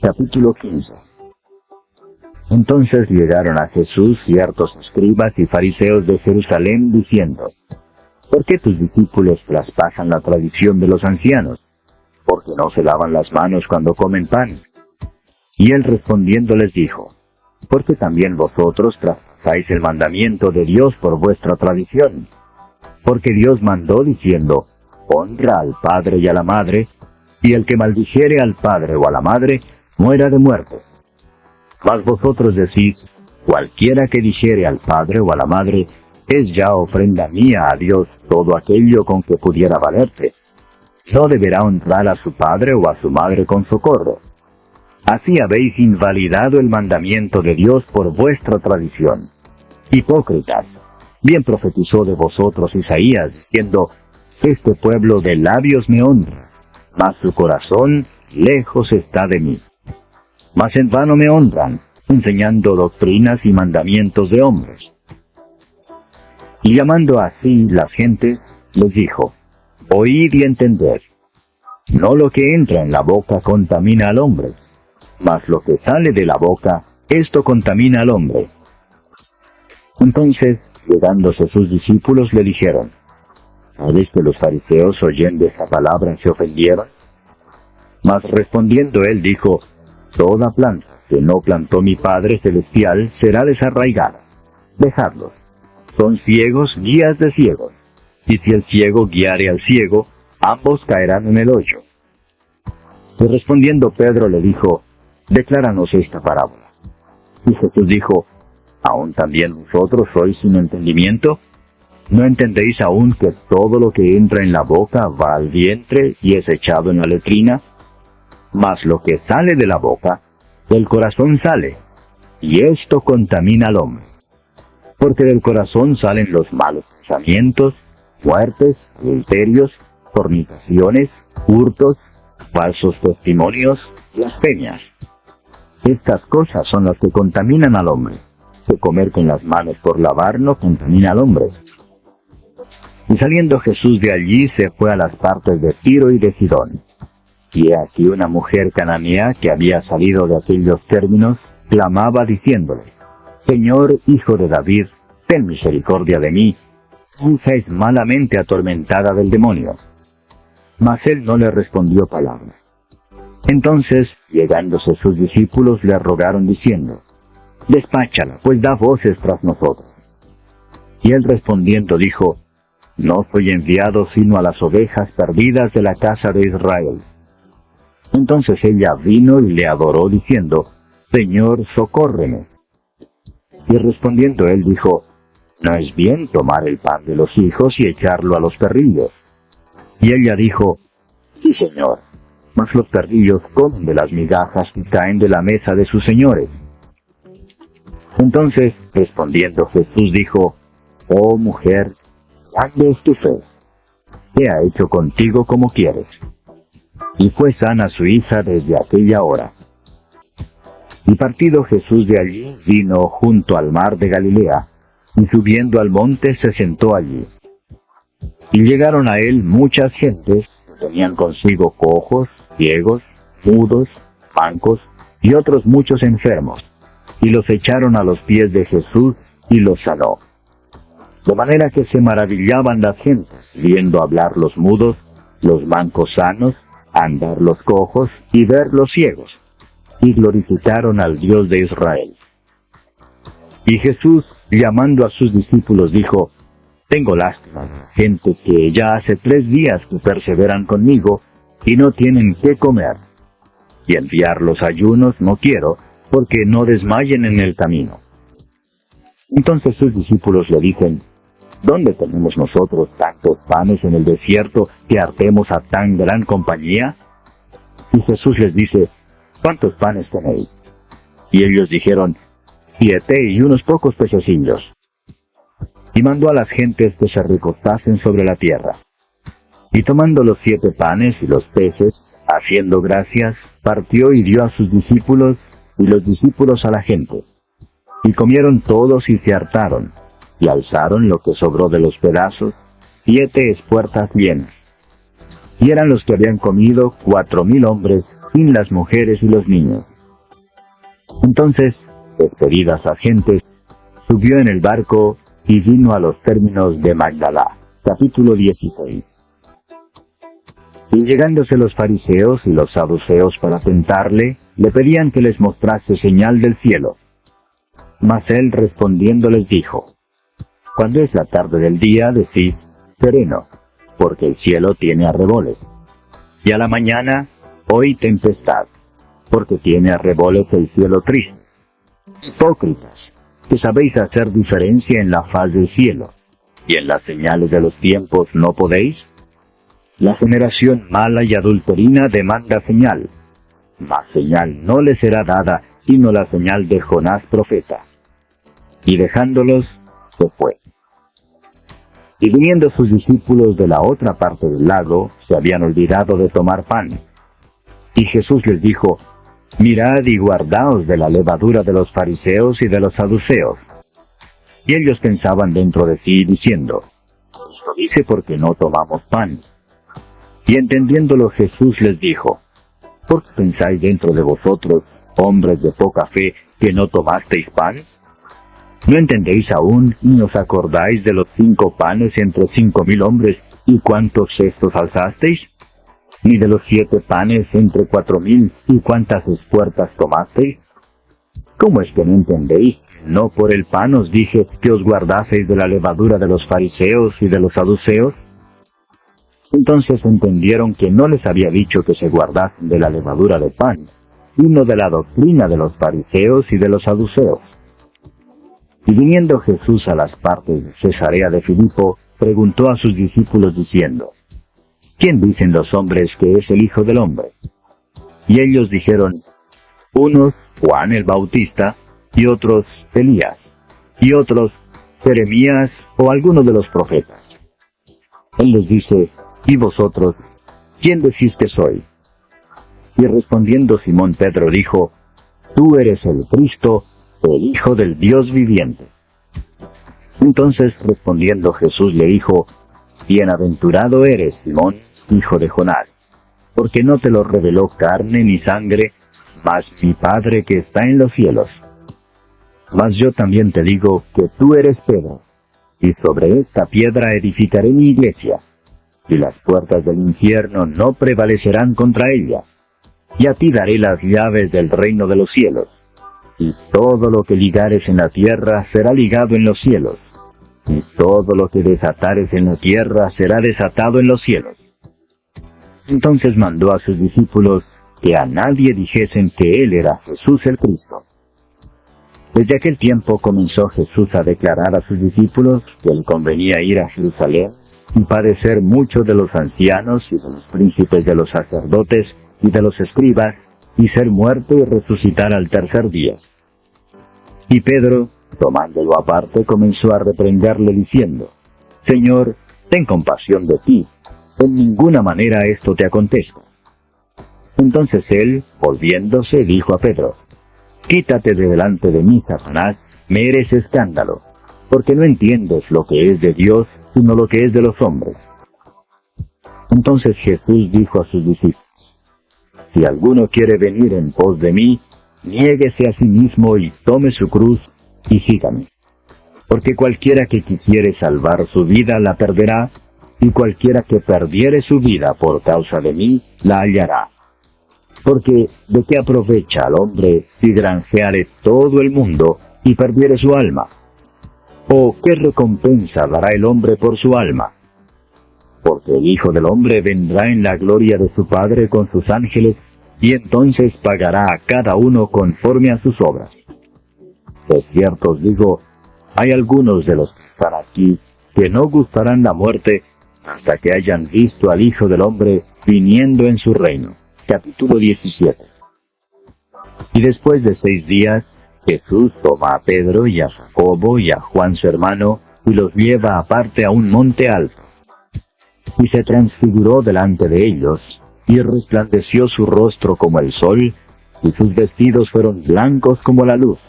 Capítulo 15. Entonces llegaron a Jesús ciertos escribas y fariseos de Jerusalén, diciendo: ¿Por qué tus discípulos traspasan la tradición de los ancianos? Porque no se lavan las manos cuando comen pan. Y él respondiendo les dijo: ¿Por qué también vosotros traspasáis el mandamiento de Dios por vuestra tradición? Porque Dios mandó diciendo: honra al padre y a la madre, y el que maldijere al padre o a la madre, muera de muerte. Mas vosotros decís: cualquiera que dijere al padre o a la madre, es ya ofrenda mía a Dios todo aquello con que pudiera valerte. No deberá honrar a su padre o a su madre con socorro. Así habéis invalidado el mandamiento de Dios por vuestra tradición. Hipócritas, bien profetizó de vosotros Isaías, diciendo: este pueblo de labios me honra, mas su corazón lejos está de mí. Mas en vano me honran, enseñando doctrinas y mandamientos de hombres. Y llamando así las gentes, les dijo: oíd y entended. No lo que entra en la boca contamina al hombre, mas lo que sale de la boca, esto contamina al hombre. Entonces, llegándose sus discípulos, le dijeron: ¿sabéis que los fariseos, oyendo esta palabra, se ofendieron? Mas respondiendo él dijo: toda planta que no plantó mi Padre Celestial será desarraigada. Dejadlos. Son ciegos, guías de ciegos. Y si el ciego guiare al ciego, ambos caerán en el hoyo. Y respondiendo Pedro le dijo: decláranos esta parábola. Y Jesús dijo: ¿aún también vosotros sois sin entendimiento? ¿No entendéis aún que todo lo que entra en la boca va al vientre y es echado en la letrina? Mas lo que sale de la boca, del corazón sale, y esto contamina al hombre. Porque del corazón salen los malos pensamientos, muertes, adulterios, fornicaciones, hurtos, falsos testimonios, blasfemias. Estas cosas son las que contaminan al hombre. Que comer con las manos por lavar no contamina al hombre. Y saliendo Jesús de allí se fue a las partes de Tiro y de Sidón. Y he aquí una mujer cananea que había salido de aquellos términos, clamaba diciéndole: Señor, hijo de David, ten misericordia de mí, mi hija es malamente atormentada del demonio. Mas él no le respondió palabra. Entonces, llegándose sus discípulos, le rogaron diciendo: despáchala, pues da voces tras nosotros. Y él respondiendo dijo: no soy enviado sino a las ovejas perdidas de la casa de Israel. Entonces ella vino y le adoró diciendo: Señor, socórreme. Y respondiendo él dijo: no es bien tomar el pan de los hijos y echarlo a los perrillos. Y ella dijo: sí, Señor, mas los perrillos comen de las migajas que caen de la mesa de sus señores. Entonces, respondiendo Jesús dijo: oh mujer, grande es tu fe, ¿qué ha hecho contigo como quieres? Y fue sana su hija desde aquella hora. Y partido Jesús de allí, vino junto al mar de Galilea, y subiendo al monte se sentó allí. Y llegaron a él muchas gentes, que tenían consigo cojos, ciegos, mudos, mancos, y otros muchos enfermos, y los echaron a los pies de Jesús, y los sanó. De manera que se maravillaban las gentes, viendo hablar los mudos, los mancos sanos, andar los cojos, y ver los ciegos, y glorificaron al Dios de Israel. Y Jesús, llamando a sus discípulos, dijo: tengo lástima de la gente que ya hace 3 días que perseveran conmigo, y no tienen qué comer. Y enviar los ayunos no quiero, porque no desmayen en el camino. Entonces sus discípulos le dicen: ¿dónde tenemos nosotros tantos panes en el desierto que hartemos a tan gran compañía? Y Jesús les dice: ¿cuántos panes tenéis? Y ellos dijeron: 7 y unos pocos pececillos. Y mandó a las gentes que se recostasen sobre la tierra. Y tomando los 7 panes y los peces, haciendo gracias, partió y dio a sus discípulos, y los discípulos a la gente. Y comieron todos y se hartaron, y alzaron lo que sobró de los pedazos, 7 espuertas llenas. Y eran los que habían comido 4,000 hombres, sin las mujeres y los niños. Entonces, despedidas las gentes, subió en el barco y vino a los términos de Magdala. Capítulo 16. Y llegándose los fariseos y los saduceos para tentarle, le pedían que les mostrase señal del cielo. Mas él respondiendo les dijo: Cuando es la tarde del día, decid, sereno, porque el cielo tiene arreboles. Y a la mañana, hoy tempestad, porque tiene arreboles el cielo triste. Hipócritas, que sabéis hacer diferencia en la faz del cielo, y en las señales de los tiempos no podéis. La generación mala y adulterina demanda señal, mas señal no le será dada, sino la señal de Jonás profeta. Y dejándolos, se fue. Y viniendo sus discípulos de la otra parte del lago, se habían olvidado de tomar pan. Y Jesús les dijo: Mirad y guardaos de la levadura de los fariseos y de los saduceos. Y ellos pensaban dentro de sí, diciendo: Esto dice porque no tomamos pan. Y entendiéndolo Jesús les dijo: ¿Por qué pensáis dentro de vosotros, hombres de poca fe, que no tomasteis pan? ¿No entendéis aún, ni os acordáis de los 5 panes entre 5,000 hombres, y cuántos cestos alzasteis? ¿Ni de los 7 panes entre 4,000, y cuántas espuertas tomasteis? ¿Cómo es que no entendéis? ¿No por el pan os dije que os guardaseis de la levadura de los fariseos y de los saduceos? Entonces entendieron que no les había dicho que se guardasen de la levadura de pan, sino de la doctrina de los fariseos y de los saduceos. Y viniendo Jesús a las partes de Cesarea de Filipo, preguntó a sus discípulos diciendo: ¿Quién dicen los hombres que es el Hijo del Hombre? Y ellos dijeron: unos, Juan el Bautista, y otros, Elías, y otros, Jeremías o alguno de los profetas. Él les dice: ¿y vosotros, quién decís que soy? Y respondiendo Simón Pedro dijo: Tú eres el Cristo, el Hijo del Dios viviente. Entonces respondiendo Jesús le dijo: Bienaventurado eres, Simón, hijo de Jonás, porque no te lo reveló carne ni sangre, mas mi Padre que está en los cielos. Mas yo también te digo que tú eres Pedro, y sobre esta piedra edificaré mi iglesia, y las puertas del infierno no prevalecerán contra ella. Y a ti daré las llaves del reino de los cielos. Y todo lo que ligares en la tierra será ligado en los cielos, y todo lo que desatares en la tierra será desatado en los cielos. Entonces mandó a sus discípulos que a nadie dijesen que él era Jesús el Cristo. Desde aquel tiempo comenzó Jesús a declarar a sus discípulos que le convenía ir a Jerusalén y padecer mucho de los ancianos y de los príncipes de los sacerdotes y de los escribas, y ser muerto y resucitar al tercer día. Y Pedro, tomándolo aparte, comenzó a reprenderle diciendo: Señor, ten compasión de ti, en ninguna manera esto te acontezca. Entonces él, volviéndose, dijo a Pedro: Quítate de delante de mí, Satanás, me eres escándalo, porque no entiendes lo que es de Dios, sino lo que es de los hombres. Entonces Jesús dijo a sus discípulos: Si alguno quiere venir en pos de mí, niéguese a sí mismo y tome su cruz, y sígame. Porque cualquiera que quisiere salvar su vida la perderá, y cualquiera que perdiere su vida por causa de mí, la hallará. Porque ¿de qué aprovecha al hombre si granjeare todo el mundo y perdiere su alma? ¿O qué recompensa dará el hombre por su alma? Porque el Hijo del Hombre vendrá en la gloria de su Padre con sus ángeles, y entonces pagará a cada uno conforme a sus obras. De cierto os digo, hay algunos de los que están aquí que no gustarán la muerte hasta que hayan visto al Hijo del Hombre viniendo en su reino. Capítulo 17. Y después de 6 días, Jesús toma a Pedro y a Jacobo y a Juan su hermano, y los lleva aparte a un monte alto. Y se transfiguró delante de ellos, y resplandeció su rostro como el sol, y sus vestidos fueron blancos como la luz.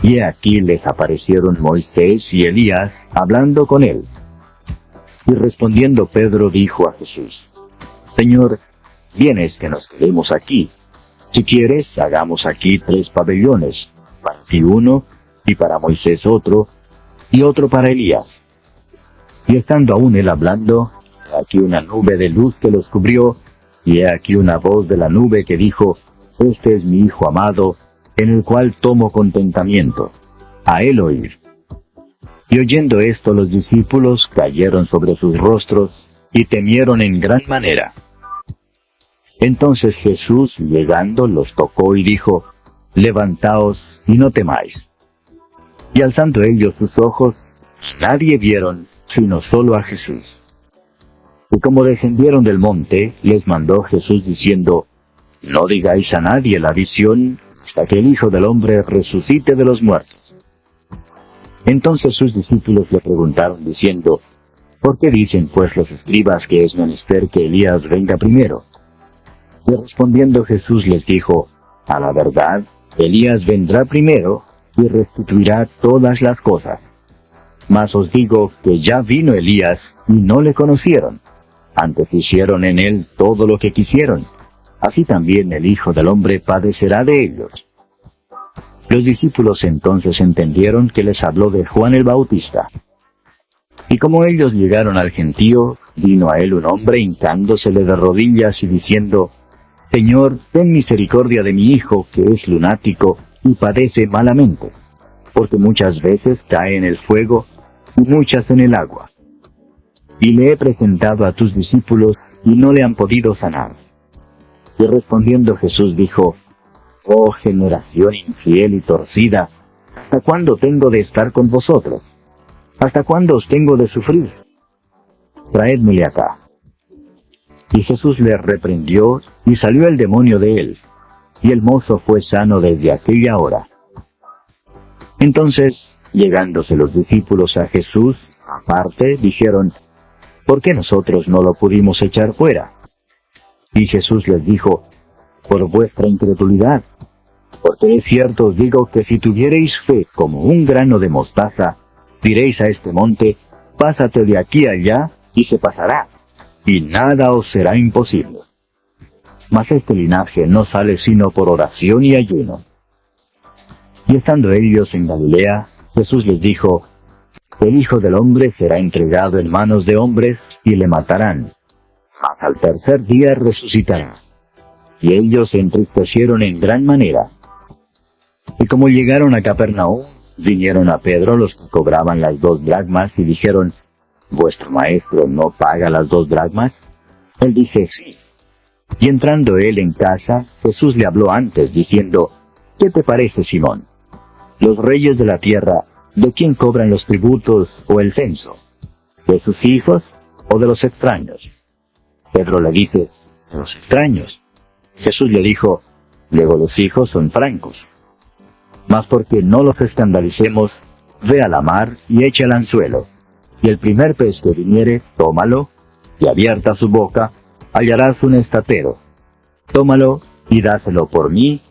Y aquí les aparecieron Moisés y Elías, hablando con él. Y respondiendo Pedro dijo a Jesús: Señor, bien es que nos quedemos aquí. Si quieres, hagamos aquí 3 pabellones, para ti uno, y para Moisés otro, y otro para Elías. Y estando aún él hablando, he aquí una nube de luz que los cubrió, y he aquí una voz de la nube que dijo, Este es mi Hijo amado, en el cual tomo contentamiento. A él oír. Y oyendo esto los discípulos cayeron sobre sus rostros, y temieron en gran manera. Entonces Jesús, llegando, los tocó y dijo, Levantaos y no temáis. Y alzando ellos sus ojos, nadie vieron, sino solo a Jesús. Y como descendieron del monte, les mandó Jesús diciendo, No digáis a nadie la visión, hasta que el Hijo del Hombre resucite de los muertos. Entonces sus discípulos le preguntaron diciendo, ¿Por qué dicen pues los escribas que es menester que Elías venga primero? Y respondiendo Jesús les dijo, A la verdad, Elías vendrá primero y restituirá todas las cosas. Mas os digo que ya vino Elías y no le conocieron. Antes hicieron en él todo lo que quisieron. Así también el Hijo del Hombre padecerá de ellos. Los discípulos entonces entendieron que les habló de Juan el Bautista. Y como ellos llegaron al gentío, vino a él un hombre hincándosele de rodillas y diciendo, Señor, ten misericordia de mi hijo, que es lunático y padece malamente, porque muchas veces cae en el fuego y muchas en el agua. Y le he presentado a tus discípulos y no le han podido sanar. Y respondiendo Jesús dijo, Oh generación infiel y torcida, ¿hasta cuándo tengo de estar con vosotros? ¿Hasta cuándo os tengo de sufrir? Traédmele acá. Y Jesús le reprendió, y salió el demonio de él, y el mozo fue sano desde aquella hora. Entonces, llegándose los discípulos a Jesús, aparte, dijeron, ¿Por qué nosotros no lo pudimos echar fuera? Y Jesús les dijo, Por vuestra incredulidad, porque es cierto os digo que si tuviereis fe como un grano de mostaza, diréis a este monte, pásate de aquí allá, y se pasará, y nada os será imposible. Mas este linaje no sale sino por oración y ayuno. Y estando ellos en Galilea, Jesús les dijo, El Hijo del Hombre será entregado en manos de hombres, y le matarán, mas al tercer día resucitará. Y ellos se entristecieron en gran manera. Y como llegaron a Capernaum, vinieron a Pedro los que cobraban las 2 dracmas, y dijeron, ¿Vuestro maestro no paga las 2 dracmas? Él dice, sí. Y entrando él en casa, Jesús le habló antes, diciendo, ¿Qué te parece, Simón? Los reyes de la tierra, ¿de quién cobran los tributos o el censo? ¿De sus hijos o de los extraños? Pedro le dice, de los extraños. Jesús le dijo, luego los hijos son francos. Mas porque no los escandalicemos, ve a la mar y echa el anzuelo, y el primer pez que viniere, tómalo, y abierta su boca, hallarás un estatero. Tómalo y dáselo por mí